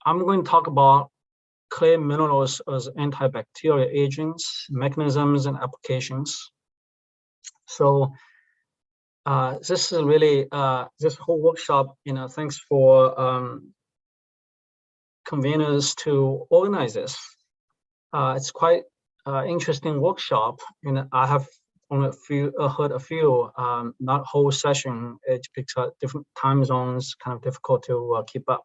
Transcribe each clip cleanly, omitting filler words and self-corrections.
I'm going to talk about clay minerals as antibacterial agents, mechanisms, and applications. So this is really this whole workshop. Thanks for conveners to organize this. It's quite interesting workshop, and I have only heard a few, not whole session. It's because different time zones kind of difficult to keep up.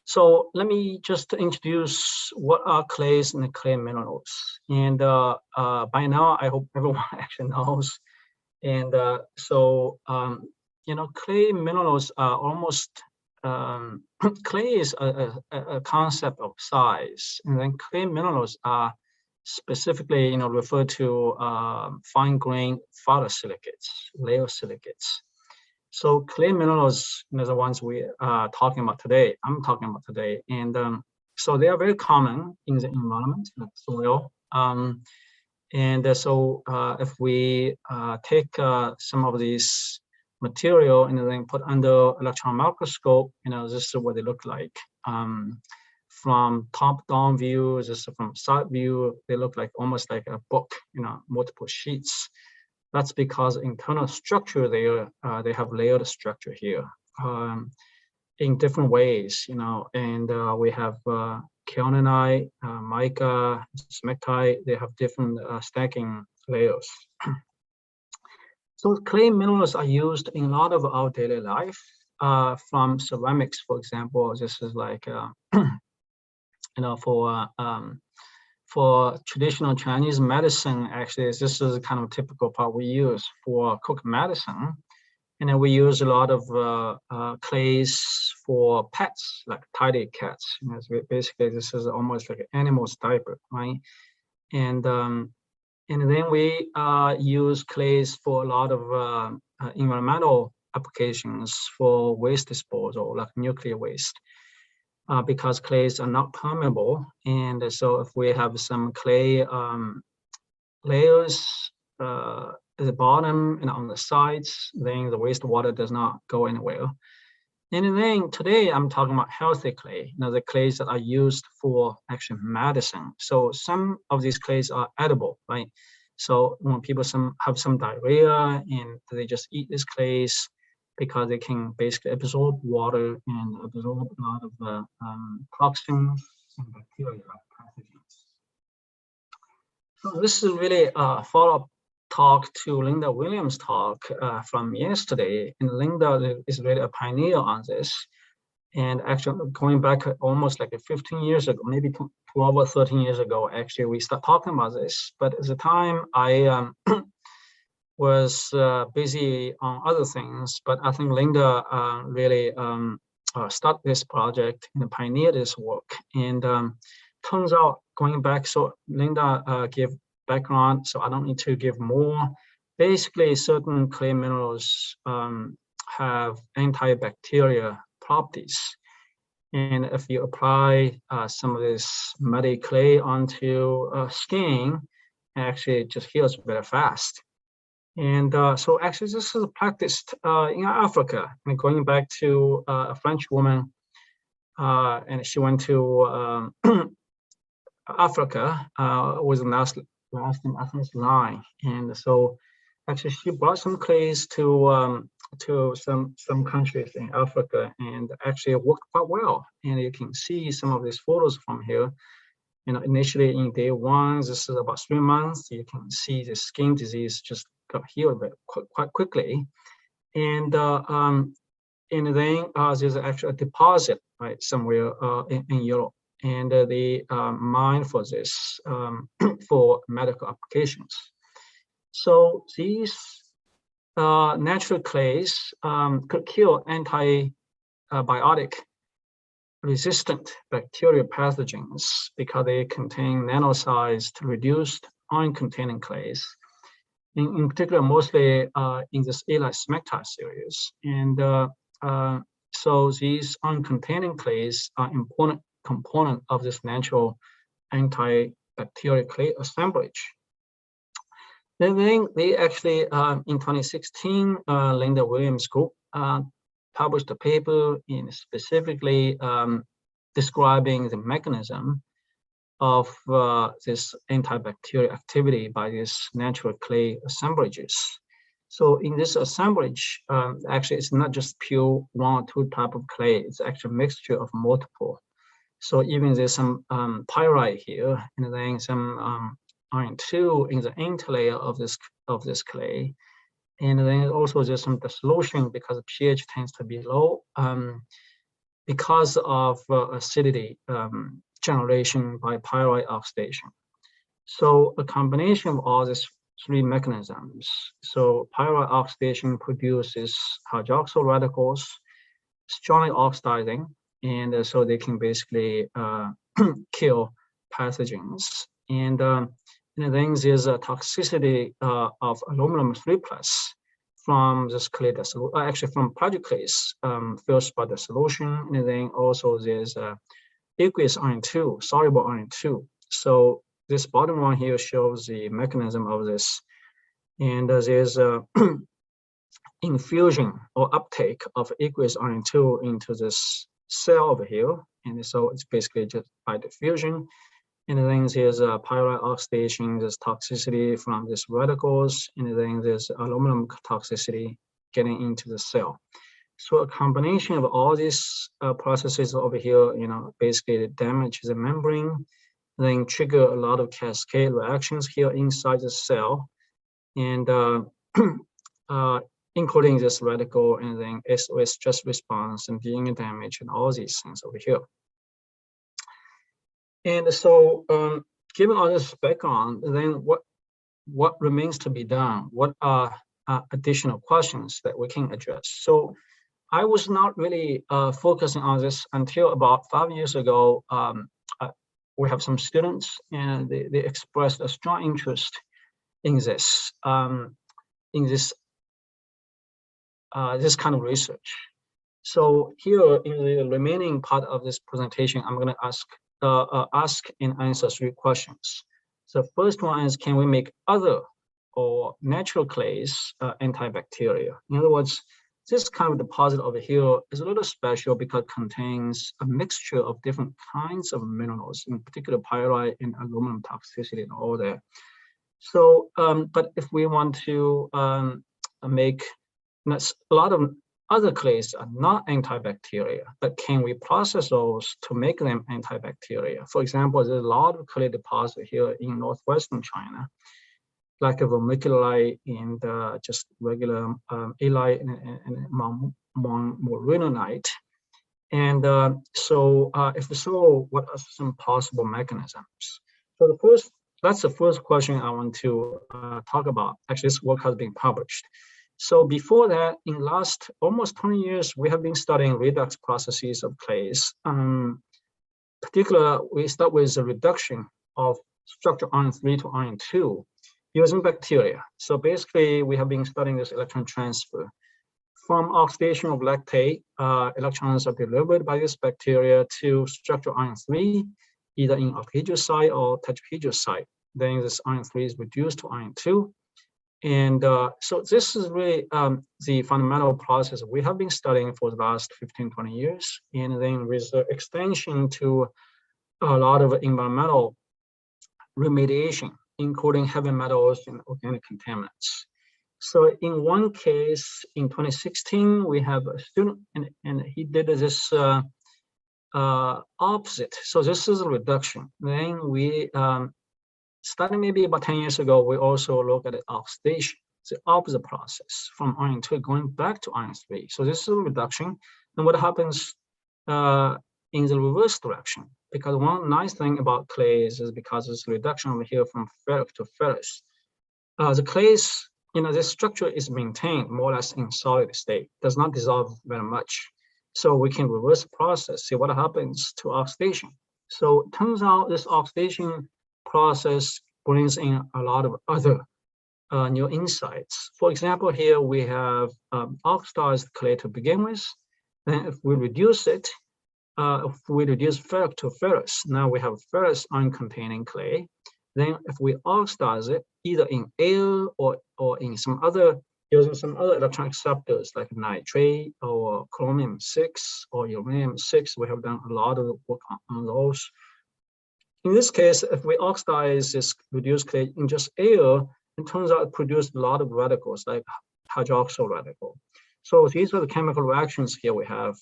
So let me just introduce what are clays and clay minerals. And by now, I hope everyone actually knows. And clay minerals are almost, clay is a concept of size. And then clay minerals are specifically, referred to fine-grained phyllosilicates, layer silicates. So clay minerals, the ones we are talking about today, I'm talking about today. And so they are very common in the environment, like soil. So if we take some of these material and then put under electron microscope, this is what they look like. From top-down view, just from side view, they look like almost like a book, multiple sheets. That's because internal structure they have layered structure here in different ways, and we have kaolinite, mica, smectite. They have different stacking layers. So clay minerals are used in a lot of our daily life. From ceramics, for example, this is like for traditional Chinese medicine, actually, this is a kind of typical part we use for cook medicine. And then we use a lot of clays for pets, like tidy cats. Basically, this is almost like an animal's diaper, right? And then we use clays for a lot of environmental applications for waste disposal, like nuclear waste. Because clays are not permeable, and so if we have some clay layers at the bottom and on the sides, then the wastewater does not go anywhere. And then today I'm talking about healthy clay, the clays that are used for actually medicine. So some of these clays are edible, right? So when people have some diarrhea and they just eat these clays, because they can basically absorb water and absorb a lot of toxins and bacteria pathogens. So this is really a follow-up talk to Linda Williams' talk from yesterday. And Linda is really a pioneer on this. And actually going back almost like 15 years ago, maybe 12 or 13 years ago, actually, we started talking about this. But at the time, I was busy on other things, but I think Linda really started this project and pioneered this work. And turns out, going back, so Linda gave background, so I don't need to give more. Basically, certain clay minerals have antibacterial properties. And if you apply some of this muddy clay onto skin, actually it just heals very fast. And so actually this is practiced in Africa. And going back to a French woman, and she went to Africa with the last name, I think it's Line. And so actually she brought some clays to some countries in Africa, and actually it worked quite well. And you can see some of these photos from here. Initially in day one, this is about 3 months, you can see the skin disease just got healed quite quickly. And then there's actually a deposit, right, somewhere in Europe. And they mine for this for medical applications. So these natural clays could kill antibiotic resistant bacterial pathogens because they contain nano-sized reduced iron-containing clays, in particular mostly in this Illite smectite series. And so these iron-containing clays are important component of this natural antibacterial clay assemblage. Then they actually, in 2016, Linda Williams' group published a paper in specifically describing the mechanism of this antibacterial activity by these natural clay assemblages. So in this assemblage, actually it's not just pure one or two type of clay, it's actually a mixture of multiple. So even there's some pyrite here, and then some iron 2 in the interlayer of this clay. And then also there's some dissolution because the pH tends to be low because of acidity generation by pyrite oxidation. So a combination of all these three mechanisms. So pyrite oxidation produces hydroxyl radicals, strongly oxidizing, and so they can basically kill pathogens. And then there's a toxicity of aluminum 3+ from this clay dissolution, actually from project clays first by dissolution, and then also there's aqueous iron 2, soluble iron 2. So this bottom one here shows the mechanism of this, and there's a infusion or uptake of aqueous iron 2 into this cell over here, and so it's basically just by diffusion. And then there's a pyrite oxidation, there's toxicity from these radicals, and then there's aluminum toxicity getting into the cell. So a combination of all these processes over here, basically damage the membrane, then trigger a lot of cascade reactions here inside the cell, and including this radical, and then SOS stress response and DNA damage and all these things over here. And so, given all this background, then what remains to be done? What are additional questions that we can address? So, I was not really focusing on this until about 5 years ago. We have some students, and they expressed a strong interest in this, this kind of research. So here in the remaining part of this presentation, I'm going to ask and answer 3 questions. So first one is, can we make other or natural clays antibacterial? In other words, this kind of deposit over here is a little special because it contains a mixture of different kinds of minerals, in particular pyrite and aluminum toxicity and all that. So, but if we want to make a lot of other clays are not antibacterial, but can we process those to make them antibacterial? For example, there's a lot of clay deposit here in northwestern China, like a vermiculite and just regular Illite and morinonite. And so if so, what are some possible mechanisms? So that's the first question I want to talk about. Actually, this work has been published. So before that, in the last almost 20 years, we have been studying redox processes of clays. Particularly, we start with the reduction of structure iron 3 to iron 2 using bacteria. So basically, we have been studying this electron transfer. From oxidation of lactate, electrons are delivered by this bacteria to structure iron 3, either in octahedral site or tetrahedral site. Then this iron 3 is reduced to iron 2. And so this is really the fundamental process we have been studying for the last 15, 20 years. And then with the extension to a lot of environmental remediation, including heavy metals and organic contaminants. So in one case, in 2016, we have a student, and he did this opposite. So this is a reduction. Then we, starting maybe about 10 years ago, we also look at the oxidation, the opposite process from iron 2 going back to iron 3. So this is a reduction. And what happens in the reverse direction? Because one nice thing about clays is because it's a reduction over here from ferric to ferrous. The clays, this structure is maintained more or less in solid state, does not dissolve very much. So we can reverse the process, see what happens to oxidation. So it turns out this oxidation process brings in a lot of other new insights. For example, here we have oxidized clay to begin with. Then if we reduce it, if we reduce ferric to ferrous, now we have ferrous ion-containing clay. Then if we oxidize it, either in air or in some other using some other electron acceptors like nitrate or chromium-6 or uranium-6. We have done a lot of work on those. In this case, if we oxidize this reduced clay in just air, it turns out it produced a lot of radicals like hydroxyl radical. So these are the chemical reactions here we have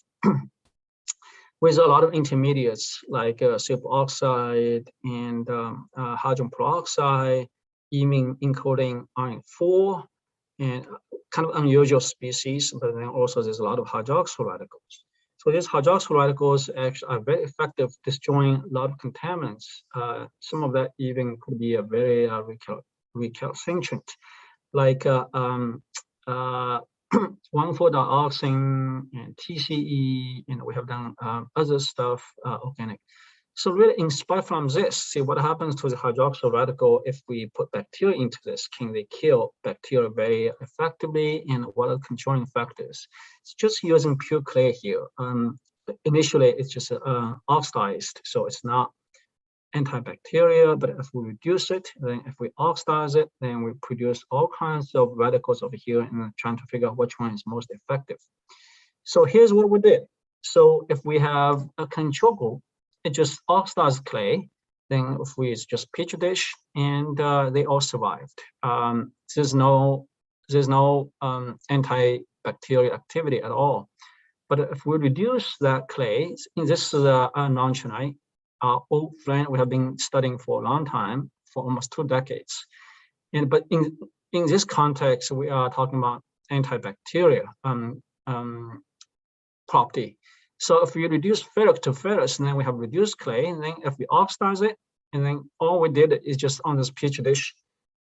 with a lot of intermediates like superoxide and hydrogen peroxide, even including iron 4 and kind of unusual species, but then also there's a lot of hydroxyl radicals. So these hydroxyl radicals actually are very effective destroying a lot of contaminants. Some of that even could be a very recalcitrant, like 1,4-dioxane and TCE, and we have done other stuff, organic. So really, in spite from this, see what happens to the hydroxyl radical if we put bacteria into this. Can they kill bacteria very effectively, and what are controlling factors? It's just using pure clay here. Initially, it's just oxidized, so it's not antibacterial, but if we reduce it, then if we oxidize it, then we produce all kinds of radicals over here and trying to figure out which one is most effective. So here's what we did. So if we have a control group, it just oxidized clay, then if we use just petri dish, and they all survived. There's no antibacterial activity at all. But if we reduce that clay, this is a nontronite, our old friend we have been studying for a long time, for almost 2 decades. But in this context, we are talking about antibacterial property. So if we reduce ferric to ferrous, and then we have reduced clay, and then if we oxidize it, and then all we did is just on this petri dish,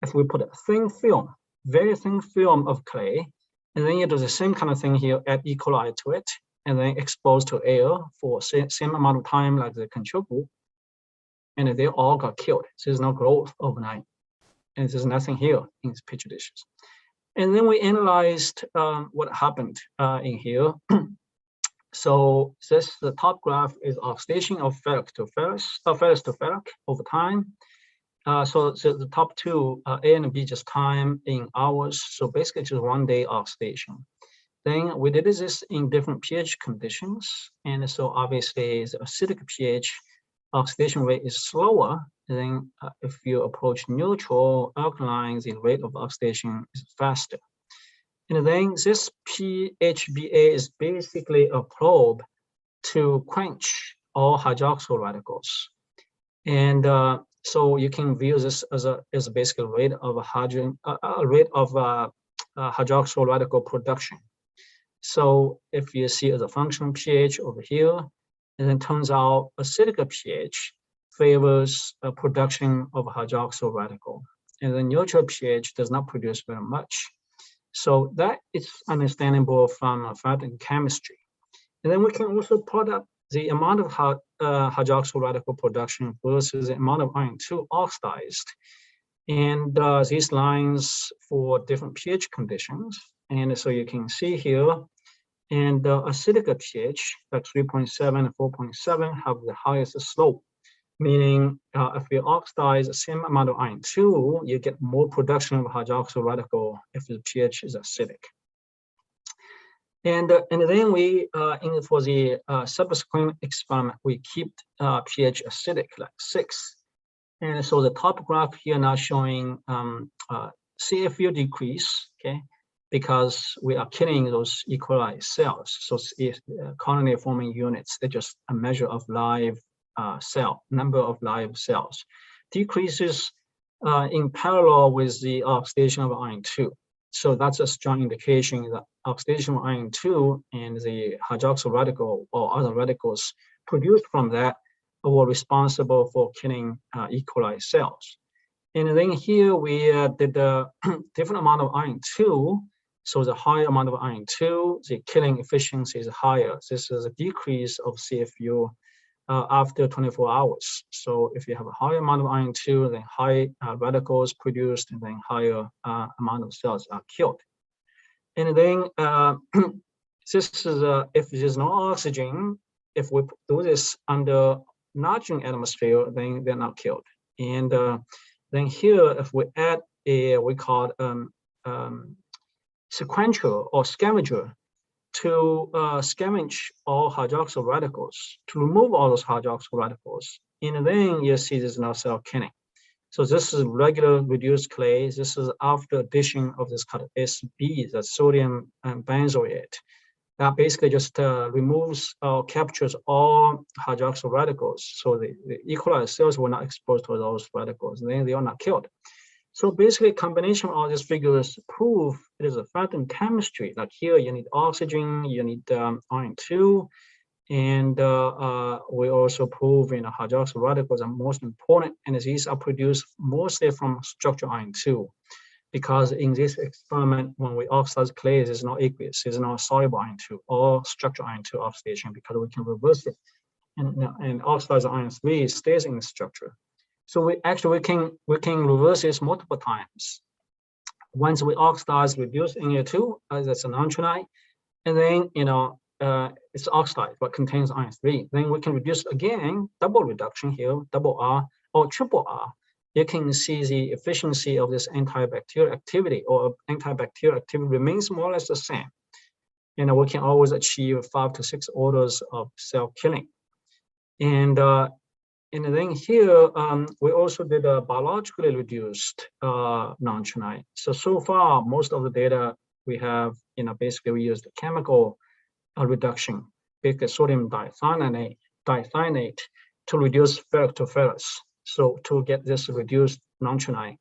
if we put a thin film, very thin film of clay, and then you do the same kind of thing here, add E. coli to it, and then expose to air for same amount of time like the control group, and they all got killed. So there's no growth overnight, and there's nothing here in these petri dishes. And then we analyzed what happened in here. So the top graph is oxidation of ferric to ferrous, ferrous to ferric over time. So the top 2, A and B, just time in hours. So basically just 1 day oxidation. Then we did this in different pH conditions. And so obviously the acidic pH oxidation rate is slower than if you approach neutral alkaline, the rate of oxidation is faster. And then this pHBA is basically a probe to quench all hydroxyl radicals. And so you can view this as basically a rate of hydroxyl radical production. So if you see as a function pH over here, and then turns out acidic pH favors production of hydroxyl radical, and the neutral pH does not produce very much. So that is understandable from physical chemistry. And then we can also plot up the amount of hydroxyl radical production versus the amount of iron 2 oxidized. And these lines for different pH conditions. And so you can see here, and acidic pH, like 3.7 and 4.7, have the highest slope. Meaning, if we oxidize the same amount of iron 2, you get more production of hydroxyl radical if the pH is acidic. And then we, for the subsequent experiment, we keep pH acidic, like 6. And so the top graph here now showing CFU decrease, okay, because we are killing those E. coli cells. So colony forming units, they're just a measure of live number of live cells, decreases in parallel with the oxidation of iron 2. So that's a strong indication that oxidation of iron 2 and the hydroxyl radical or other radicals produced from that were responsible for killing E. coli cells. And then here we did a different amount of iron 2. So the higher amount of iron 2, the killing efficiency is higher. This is a decrease of CFU after 24 hours. So if you have a higher amount of iron 2, then high radicals produced, and then higher amount of cells are killed. And then this is if there's no oxygen, if we do this under nitrogen atmosphere, then they're not killed. And then here, if we add we call sequential or scavenger to scavenge all hydroxyl radicals, to remove all those hydroxyl radicals. And then you see there's no cell killing. So this is regular reduced clay. This is after addition of this called SB, the sodium benzoate. That basically just removes or captures all hydroxyl radicals. So the E. coli cells were not exposed to those radicals, and then they are not killed. So basically, combination of all these figures prove it is a phantom chemistry. Like here, you need oxygen, you need iron 2, and we also prove hydroxyl radicals are most important, and these are produced mostly from structural iron 2. Because in this experiment, when we oxidize clay, there's no aqueous, there's no soluble iron 2 or structural iron 2 oxidation, because we can reverse it, and oxidize iron 3 stays in the structure. So we can reverse this multiple times. Once we oxidize, reduce Na2, that's a nontronite, and then it's oxide but contains iron 3. Then we can reduce again, double reduction here, double R or triple R. You can see the efficiency of this antibacterial activity, or antibacterial activity remains more or less the same. We can always achieve 5 to 6 orders of cell killing. And then here, we also did a biologically reduced nontronite. So far, most of the data we have, basically we used chemical reduction, basically sodium dithionate to reduce ferric to ferrous. So to get this reduced nontronite,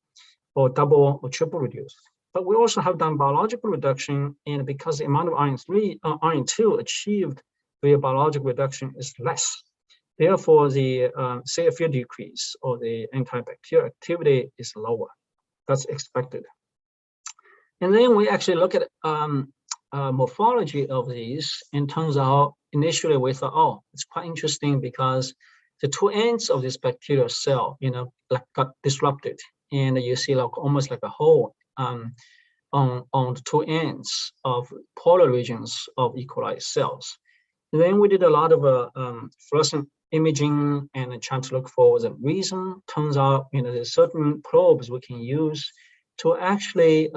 or double or triple reduced. But we also have done biological reduction, and because the amount of iron 2 achieved via biological reduction is less, therefore the CFU decrease or the antibacterial activity is lower. That's expected. And then we actually look at morphology of these, and turns out initially we thought, oh, it's quite interesting because the two ends of this bacterial cell, got disrupted, and you see almost like a hole on the two ends of polar regions of E. coli cells. And then we did a lot of fluorescent imaging and trying to look for the reason. Turns out, there's certain probes we can use to actually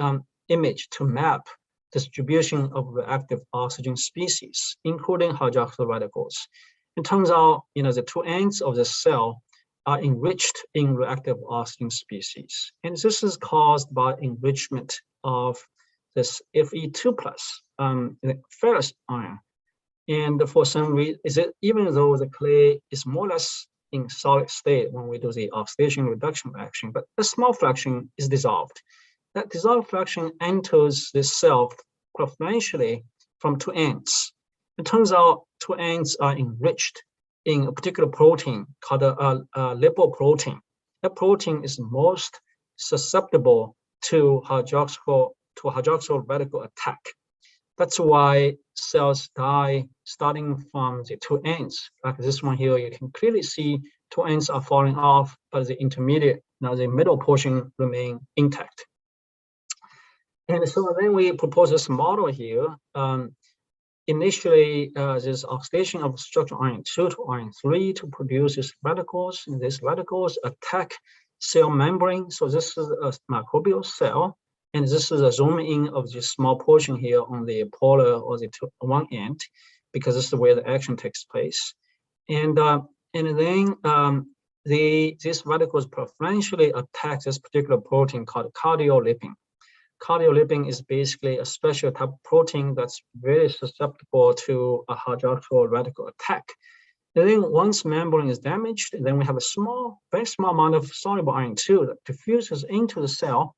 image, to map distribution of reactive oxygen species, including hydroxyl radicals. It turns out, the two ends of the cell are enriched in reactive oxygen species. And this is caused by enrichment of this Fe2+, ferrous iron. And for some reason, even though the clay is more or less in solid state when we do the oxidation reduction reaction, but a small fraction is dissolved. That dissolved fraction enters this cell preferentially from two ends. It turns out two ends are enriched in a particular protein called a lipoprotein. That protein is most susceptible to hydroxyl radical attack. That's why cells die starting from the two ends. Like this one here, you can clearly see two ends are falling off, but the intermediate, the middle portion remain intact. And so then we propose this model here. Initially, there's oxidation of structural iron 2 to iron 3 to produce these radicals, and these radicals attack cell membrane. So this is a microbial cell, and this is a zoom in of this small portion here on the polar or the one end, because this is where the action takes place. And then these radicals preferentially attack this particular protein called cardiolipin. Cardiolipin is basically a special type of protein that's very susceptible to a hydroxyl radical attack. And then once membrane is damaged, then we have a very small amount of soluble iron 2 that diffuses into the cell,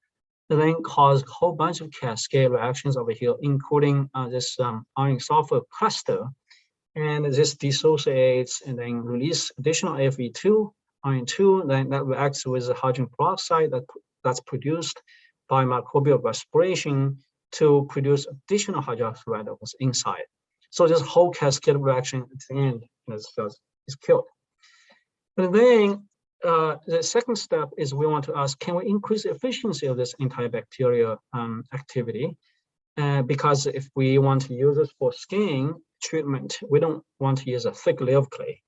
and then cause a whole bunch of cascade reactions over here, including this iron sulfur cluster. And this dissociates and then release additional Fe2, iron 2, then that reacts with the hydrogen peroxide that's produced by microbial respiration to produce additional hydroxyl radicals inside. So this whole cascade reaction at the end, the cell is killed. And then the second step is we want to ask, can we increase the efficiency of this antibacterial activity? Because if we want to use this for skin treatment, we don't want to use a thick layer of clay.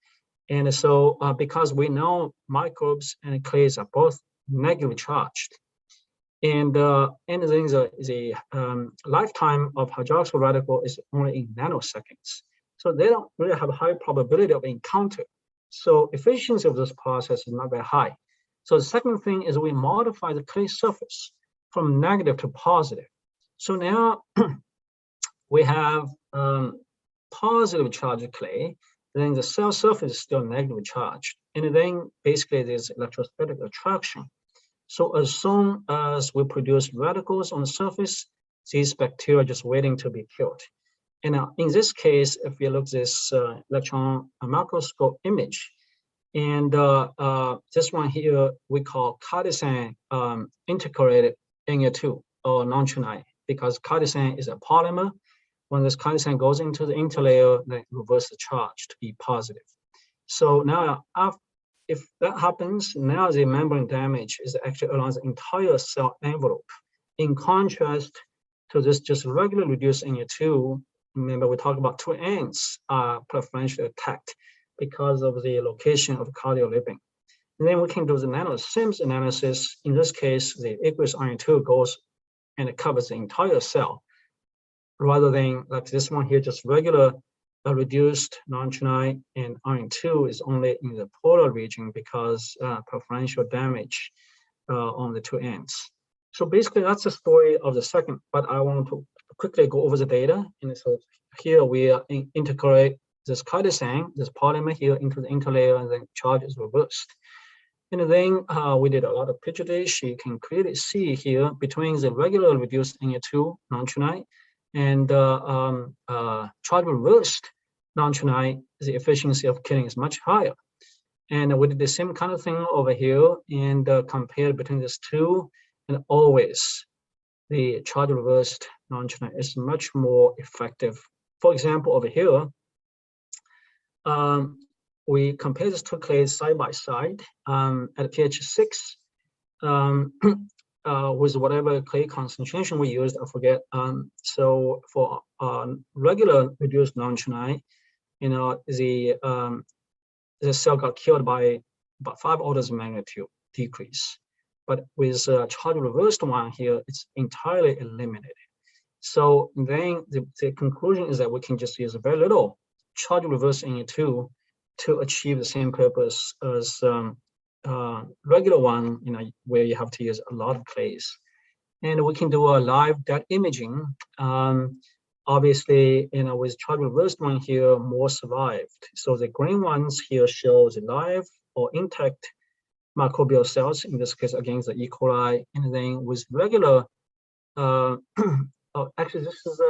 And so because we know microbes and clays are both negatively charged, And then the lifetime of hydroxyl radical is only in nanoseconds. So they don't really have a high probability of encounter. So efficiency of this process is not very high. So the second thing is we modify the clay surface from negative to positive. So now we have positive charged clay, then the cell surface is still negatively charged. And then basically there's electrostatic attraction. So as soon as we produce radicals on the surface, these bacteria are just waiting to be killed. And in this case, if you look at this electron microscope image, and this one here we call cardiolipin integrated In-situ or nontronite, because cardiolipin is a polymer. When this cardiolipin goes into the interlayer, then reverse the charge to be positive. So now, if that happens, now the membrane damage is actually around the entire cell envelope. In contrast to this just regular reduced In-situ, remember we talked about two ends are preferentially attacked because of the location of cardiolipin. And then we can do the nanosims analysis. In this case, the aqueous In-situ goes and it covers the entire cell, rather than like this one here, just regular reduced nontronite, and In-situ is only in the polar region because preferential damage on the two ends. So basically that's the story of the second, but I want to quickly go over the data. And so here we integrate this cardiolipin, this polymer here into the interlayer, and then charge is reversed. And then we did a lot of petri dish. You can clearly see here between the regular reduced In-situ nontronite and charge reversed nontronite, the efficiency of killing is much higher. And we did the same kind of thing over here and compared between these two, and always the charge reversed nontronite is much more effective. For example, over here, we compare these two clays side by side at pH 6 with whatever clay concentration we used, I forget. So for regular reduced nontronite, the cell got killed by about 5 orders of magnitude decrease. But with charge reversed one here, it's entirely eliminated. So then the conclusion is that we can just use very little charge reversed In-situ to achieve the same purpose as regular one, where you have to use a lot of clays. And we can do a live dead imaging. Obviously, with charge reversed one here, more survived. So the green ones here show the live or intact microbial cells, in this case against the E. coli. And then with regular, actually this is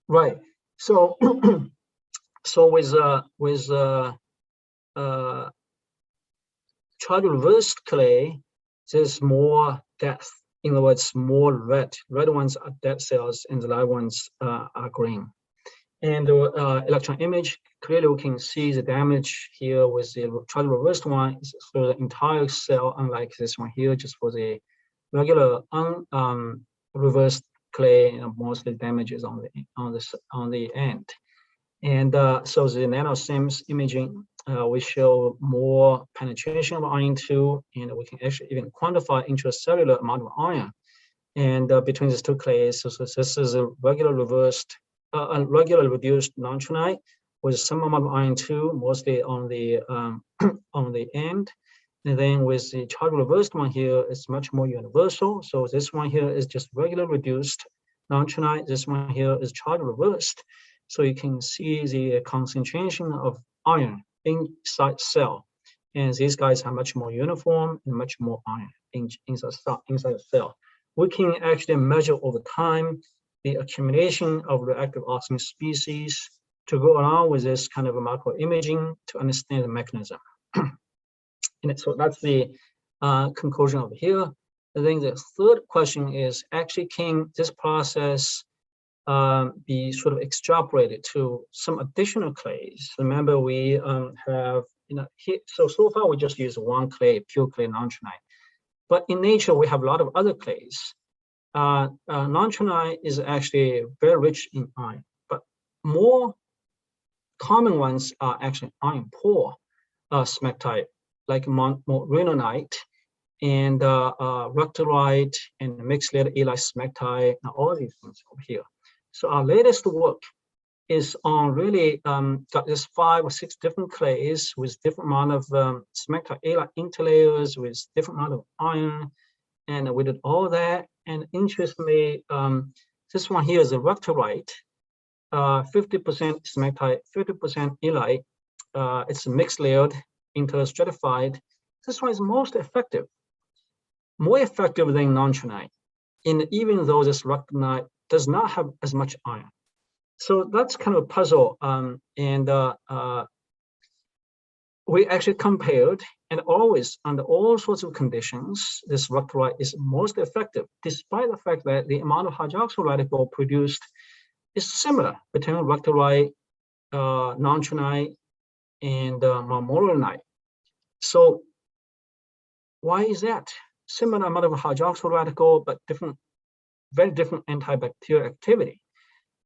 right. So so with charge reversed clay, there's more depth. In other words, more red. Red ones are dead cells, and the live ones are green. And the electron image, clearly we can see the damage here with the charge reversed one for the entire cell, unlike this one here, just for the regular reversed clay, mostly damages on the end. And so the nanosims imaging, we show more penetration of iron-2, and we can actually even quantify intracellular amount of iron. And between these two clays, so this is a regular reversed, regular reduced nontronite with some amount of iron-2, mostly on the on the end. And then with the charge reversed one here, it's much more universal. So this one here is just regular reduced nontronite. This one here is charge reversed. So you can see the concentration of iron inside cell. And these guys are much more uniform and much more iron inside the cell. We can actually measure over time the accumulation of reactive oxygen species to go along with this kind of a macro imaging to understand the mechanism. And so that's the conclusion over here. I think the third question is actually, can this process be sort of extrapolated to some additional clays? Remember, we have, so far we just use one clay, pure clay nontronite. But in nature, we have a lot of other clays. Nontronite is actually very rich in iron, but more common ones are actually iron poor smectite, like montronite and rectorite and smectite-Illite smectite, and all these things over here. So our latest work is on really got this 5 or 6 different clays with different amount of smectite-Illite interlayers with different amount of iron, and we did all that. And interestingly, this one here is a rectorite, 50% smectite, 50% Illite. It's mixed layered, interstratified. This one is most effective, more effective than nontronite, and even though this rectorite does not have as much iron. So that's kind of a puzzle, we actually compared, and always under all sorts of conditions, this rectorite is most effective, despite the fact that the amount of hydroxyl radical produced is similar between rectorite, nontronite, and montronite. So why is that? Similar amount of hydroxyl radical, but different, very different antibacterial activity.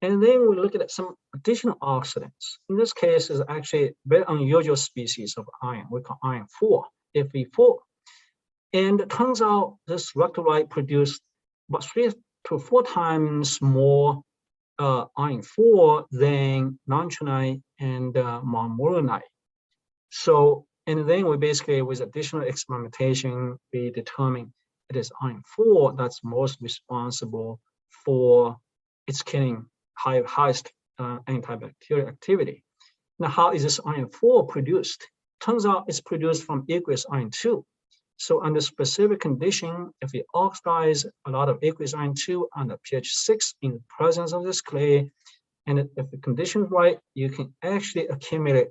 And then we look at some additional oxidants. In this case, is actually a very unusual species of iron. We call iron 4, Fe4. And it turns out this rectorite produced about 3 to 4 times more iron 4 than nontronite and montronite. So, and then we basically, with additional experimentation, we determine it is iron 4 that's most responsible for its killing highest antibacterial activity. Now, how is this iron 4 produced? Turns out it's produced from aqueous iron 2. So under specific condition, if we oxidize a lot of aqueous iron 2 under pH 6 in the presence of this clay, and if the condition is right, you can actually accumulate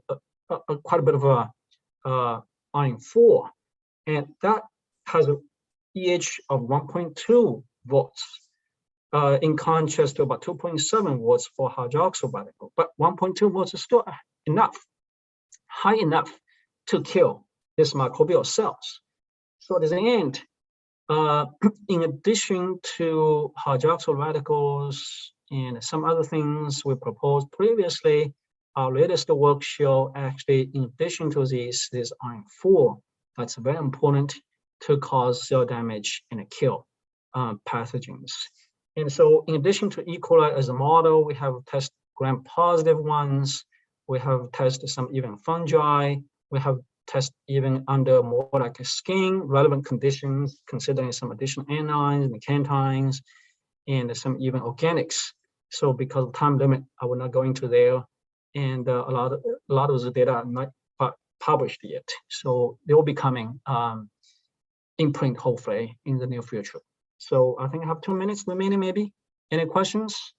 quite a bit of iron 4. And that has a pH of 1.2 volts. In contrast to about 2.7 volts for hydroxyl radical, but 1.2 volts is still enough, high enough to kill these microbial cells. So at the end, in addition to hydroxyl radicals and some other things we proposed previously, our latest work show actually, in addition to this iron 4, that's very important to cause cell damage and kill pathogens. And so in addition to E. coli as a model, we have tested gram-positive ones. We have tested some even fungi. We have tested even under more like skin relevant conditions, considering some additional anions and cantines, and some even organics. So because of time limit, I will not go into there. And a lot of those data are not published yet. So they will be coming in print, hopefully, in the near future. So I think I have 2 minutes remaining, maybe. Any questions?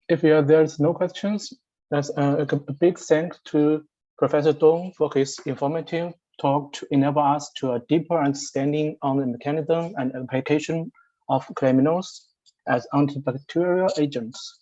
If there's no questions, that's a big thanks to Professor Dong for his informative talk to enable us to a deeper understanding on the mechanism and application of claminos as antibacterial agents.